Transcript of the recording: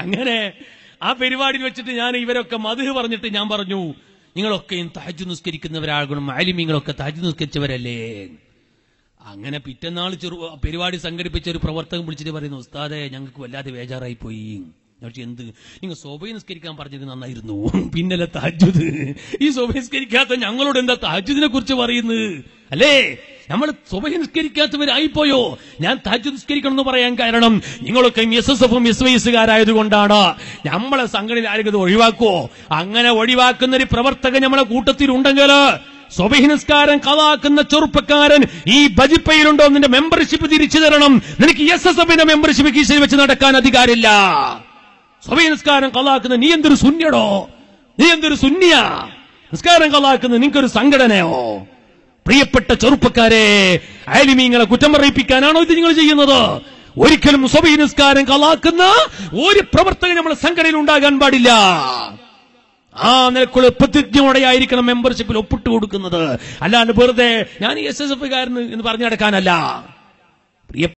അങ്ങനെ ആ പരിപാടിയിൽ വെച്ചിട്ട് ഞാൻ ഇവരൊക്കെ മദ്ഹ് പറഞ്ഞിട്ട് ഞാൻ പറഞ്ഞു, നിങ്ങളൊക്കെയും തഹജ്ജുദ് നിസ്കരിക്കുന്നവരാകണം, ആലിമീങ്ങളൊക്കെ തഹജ്ജുദ് നിസ്കരിച്ചവരല്ലേ. അങ്ങനെ പിറ്റന്നാൾ പരിപാടി സംഘടിപ്പിച്ച ഒരു പ്രവർത്തകൻ വിളിച്ചിട്ട് പറയുന്നു, ഉസ്താദെ ഞങ്ങൾക്ക് വല്ലാതെ ബേജാറായി പോയി. പക്ഷെ എന്ത്, നിങ്ങൾ സുബഹി നിസ്കരിക്കാൻ പറഞ്ഞത് നന്നായിരുന്നു, പിന്നല്ല തഹജ്ജുദ്. ഈ സുബഹി നിസ്കരിക്കാത്ത ഞങ്ങളോട് എന്താ തഹജ്ജുദിനെ കുറിച്ച് പറയുന്നത് അല്ലേ? നമ്മൾ സുബഹി നിസ്കരിക്കാത്തവരായിപ്പോയോ? ഞാൻ തഹജ്ജുദ് നിസ്കരിക്കണം എന്ന് പറയാൻ കാരണം നിങ്ങളൊക്കെ SSFും SYSകാരായതുകൊണ്ടാണ്. നമ്മളെ സംഘടന ആരെങ്കിലും ഒഴിവാക്കുവോ? അങ്ങനെ ഒഴിവാക്കുന്ന ഒരു പ്രവർത്തകൻ നമ്മളെ കൂട്ടത്തിലുണ്ടെങ്കിൽ സുബഹി നിസ്കാരം ഖളാക്കുന്ന ചെറുപ്പക്കാരൻ ഈ ബജിപ്പയിലുണ്ടോ? നിന്റെ മെമ്പർഷിപ്പ് തിരിച്ചു തരണം. നിനക്ക് SSFിന്റെ മെമ്പർഷിപ്പ് കീശയിൽ വെച്ച് നടക്കാൻ അധികാരമില്ല. സുബഹി നിസ്കാരം ഖളാക്കുന്ന നീ എന്തൊരു സുന്നിയടോ? നീ എന്തൊരു സുന്നിയാ? നിസ്കാരം ഖളാക്കുന്ന നിനക്കൊരു സംഘടനയോ? പ്രിയപ്പെട്ട ചെറുപ്പക്കാരെ, ആലിമീങ്ങളെ കുറ്റം പറയിപ്പിക്കാനാണോ ഇത് നിങ്ങൾ ചെയ്യുന്നത്? ഒരിക്കലും സുബഹി നിസ്കാരം ഖളാക്കുന്ന ഒരു പ്രവർത്തകൻ നമ്മുടെ സംഘടനയിൽ ഉണ്ടാകാൻ പാടില്ല. ആ നിലക്കുള്ള പ്രതിജ്ഞയോടെയായിരിക്കണം മെമ്പർഷിപ്പിൽ ഒപ്പിട്ട് കൊടുക്കുന്നത്. അല്ലാണ്ട് വെറുതെ ഞാൻ SSFകാരന് എന്ന് പറഞ്ഞു നടക്കാനല്ല.